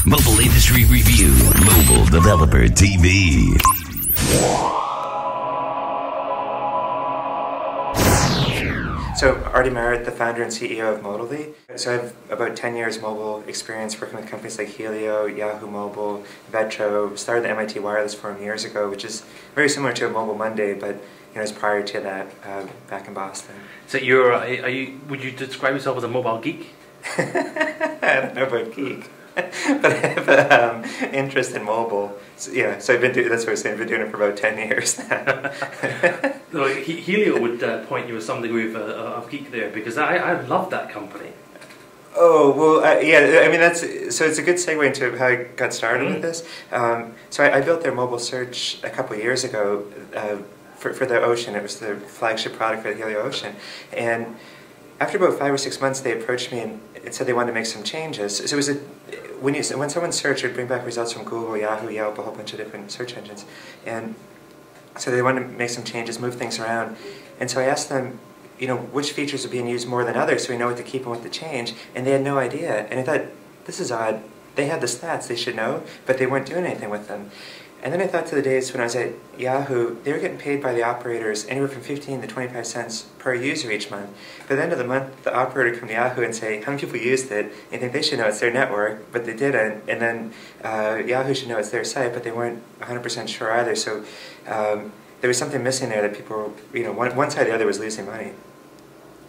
Mobile Industry Review, Mobile Developer TV. So, Arte Merritt, the founder and CEO of Motally. So I have about 10 years mobile experience working with companies like Helio, Yahoo Mobile, Vetro. Started the MIT Wireless Forum years ago, which is very similar to a Mobile Monday, but it's prior to that, back in Boston. So would you describe yourself as a mobile geek? I don't know about geek, but I have an interest in mobile. So, yeah, so that's what I was saying, I've been doing it for about 10 years now. So Helio would point you as some degree of geek there, because I love that company. Oh, well, yeah, I mean, so it's a good segue into how I got started with this. So I built their mobile search a couple of years ago for the Ocean. It was the flagship product for the Helio Ocean. And after about 5 or 6 months, they approached me and said they wanted to make some changes. So it was when someone searched, it would bring back results from Google, Yahoo, Yelp, a whole bunch of different search engines. And so they wanted to make some changes, move things around. And so I asked them, which features are being used more than others so we know what to keep and what to change. And they had no idea. And I thought, this is odd. They had the stats, they should know, but they weren't doing anything with them. And then I thought to the days when I was at Yahoo, they were getting paid by the operators anywhere from 15 to 25 cents per user each month. But at the end of the month, the operator would come to Yahoo and say, how many people used it? And you think they should know it's their network, but they didn't. And then Yahoo should know it's their site, but they weren't 100% sure either. So there was something missing there that people, one side or the other was losing money.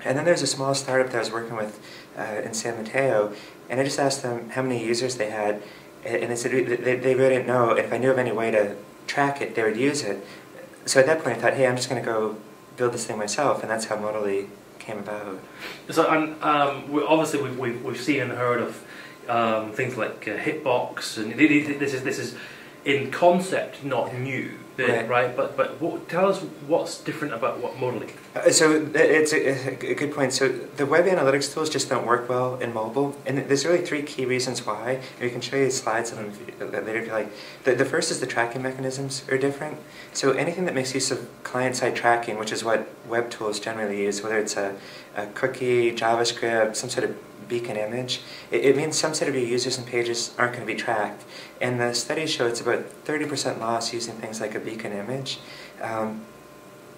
And then there's a small startup that I was working with in San Mateo, and I just asked them how many users they had. And they said they really didn't know, and if I knew of any way to track it, they would use it. So at that point I thought, hey, I'm just going to go build this thing myself, and that's how Motally came about. So obviously we've seen and heard of things like Hitbox, and this is in concept not new, right? But tell us what's different about what Motally. So it's a good point. So the web analytics tools just don't work well in mobile, and there's really 3 key reasons why. And we can show you slides of them later if you like. The first is the tracking mechanisms are different. So anything that makes use of client-side tracking, which is what web tools generally use, whether it's a cookie, JavaScript, some sort of beacon image, it means some set of your users and pages aren't going to be tracked. And the studies show it's about 30% loss using things like a beacon image.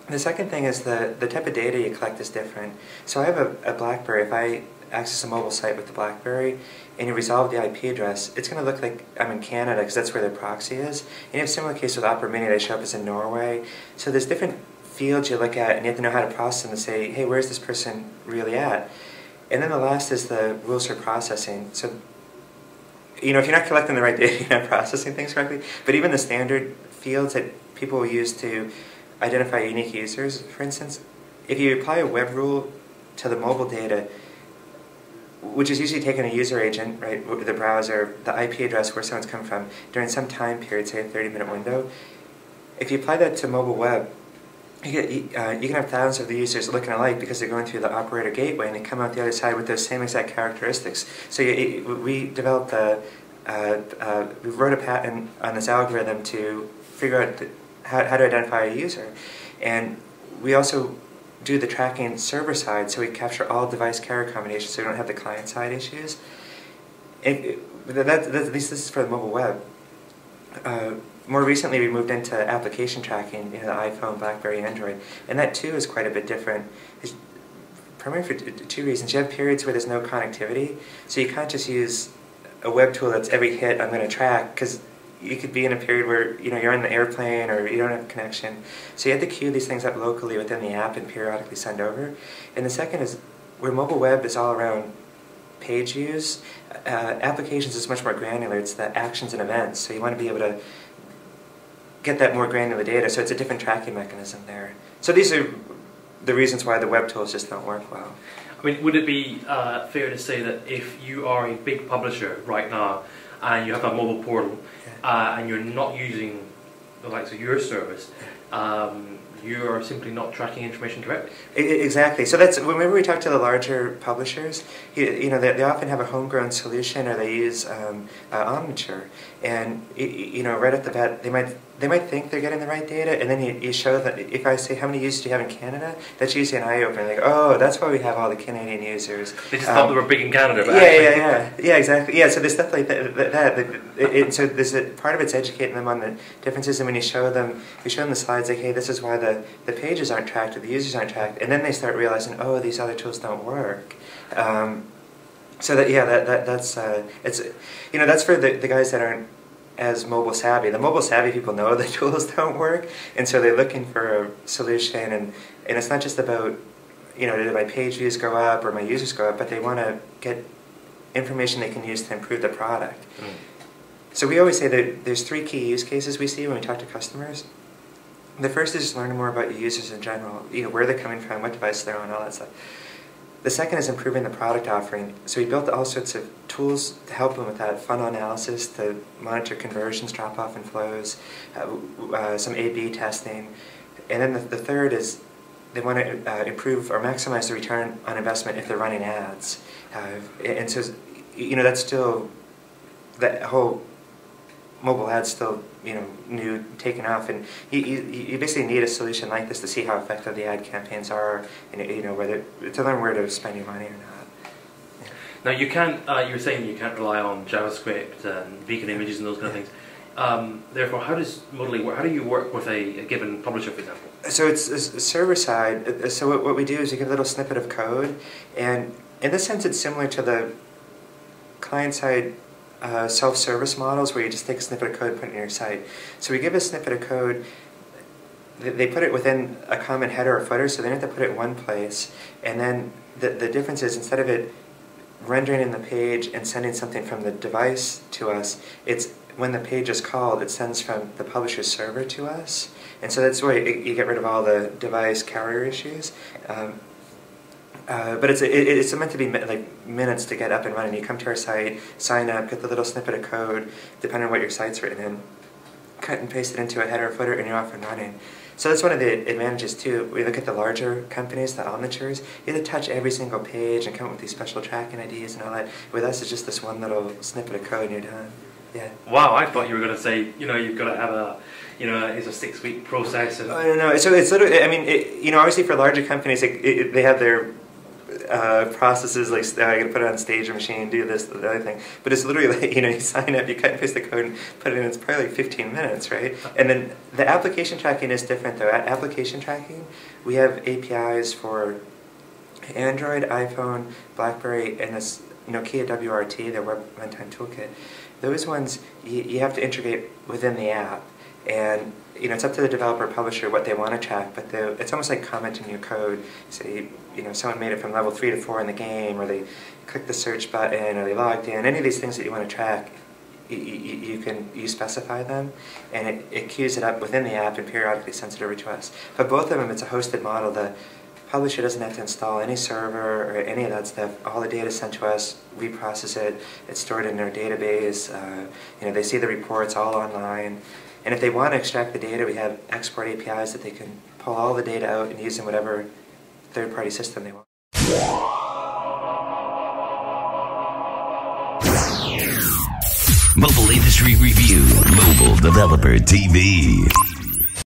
The second thing is the type of data you collect is different. So I have a BlackBerry. If I access a mobile site with the BlackBerry and you resolve the IP address, it's going to look like I'm in Canada because that's where their proxy is. And you have a similar case with Opera Mini, they show up as in Norway. So there's different fields you look at and you have to know how to process them to say, hey, where's this person really at? And then the last is the rules for processing. So, if you're not collecting the right data, you're not processing things correctly. But even the standard fields that people will use to identify unique users, for instance, if you apply a web rule to the mobile data, which is usually taking a user agent, right, the browser, the IP address where someone's come from, during some time period, say a 30-minute window, if you apply that to mobile web, you can have thousands of the users looking alike because they're going through the operator gateway and they come out the other side with those same exact characteristics. So we developed we wrote a patent on this algorithm to figure out how to identify a user. And we also do the tracking server side, so we capture all device carrier combinations so we don't have the client side issues. At least this is for the mobile web. More recently, we moved into application tracking, the iPhone, BlackBerry, Android, and that too is quite a bit different. It's primarily for 2 reasons. You have periods where there's no connectivity, so you can't just use a web tool that's every hit I'm going to track, because you could be in a period where you're on the airplane or you don't have connection. So you have to queue these things up locally within the app and periodically send over. And the second is where mobile web is all around page views, applications is much more granular. It's the actions and events, so you want to be able to get that more granular data, so it's a different tracking mechanism there. So these are the reasons why the web tools just don't work well. I mean, would it be fair to say that if you are a big publisher right now and you have a mobile portal and you're not using the likes of your service, you're simply not tracking information correctly? Exactly. So that's whenever we talk to the larger publishers, they often have a homegrown solution or they use Omniture, and right at the bat they might they might think they're getting the right data, and then you show that if I say how many users do you have in Canada, that's usually an eye-opener. Like, oh, that's why we have all the Canadian users. They just thought they were big in Canada. But Yeah, exactly. Yeah, so there's stuff like that. So there's part of it's educating them on the differences, and when you show them the slides, like, hey, this is why the pages aren't tracked or the users aren't tracked, and then they start realizing, oh, these other tools don't work. So that's it's that's for the guys that aren't as mobile savvy. The mobile savvy people know the tools don't work, and so they're looking for a solution. And it's not just about did my page views go up or my users go up, but they want to get information they can use to improve the product. So we always say that there's 3 key use cases we see when we talk to customers. The first is just learning more about your users in general, where they're coming from, what device they're on, all that stuff. The second is improving the product offering. So we built all sorts of tools to help them with that, funnel analysis to monitor conversions, drop-off and flows, some A/B testing. And then the third is they want to improve or maximize the return on investment if they're running ads. And so, that's still, that whole mobile ad's still, new, taking off, and you basically need a solution like this to see how effective the ad campaigns are, and whether to learn where to spend your money or not. Yeah. Now you can't. You were saying you can't rely on JavaScript and beacon images and those kind of things. Therefore, how does Motally work? How do you work with a given publisher, for example? So it's server side. So what we do is we give a little snippet of code, and in this sense, it's similar to the client side. Self-service models where you just take a snippet of code and put it in your site. So we give a snippet of code, they put it within a common header or footer, so they don't have to put it in one place. And then the difference is, instead of it rendering in the page and sending something from the device to us, it's when the page is called, it sends from the publisher's server to us. And so that's why you get rid of all the device carrier issues. But it's meant to be like minutes to get up and running. You come to our site, sign up, get the little snippet of code, depending on what your site's written in, cut and paste it into a header or footer, and you're off and running. So that's one of the advantages too. We look at the larger companies, the omnitures, you have to touch every single page and come up with these special tracking IDs and all that. With us, it's just this one little snippet of code and you're done. Yeah. Wow, I thought you were going to say, you've got to have it's a 6-week process. And no. So it's literally, I mean, obviously for larger companies, they have their processes like I got to put it on stage or machine, do this, the other thing. But it's literally like, you sign up, you cut and paste the code and put it in. It's probably like 15 minutes, right? And then the application tracking is different though. Application tracking, we have APIs for Android, iPhone, BlackBerry, and this Nokia WRT, their Web Runtime Toolkit. Those ones you have to integrate within the app, and it's up to the developer publisher what they want to track, but it's almost like commenting your code. Say, someone made it from level 3 to 4 in the game, or they clicked the search button, or they logged in. Any of these things that you want to track, you specify them, and it queues it up within the app and periodically sends it over to us. But both of them, it's a hosted model. The publisher doesn't have to install any server or any of that stuff. All the data is sent to us, we process it, it's stored in our database, they see the reports all online. And if they want to extract the data, we have export APIs that they can pull all the data out and use in whatever third-party system they want. Mobile Industry Review, Mobile Developer TV.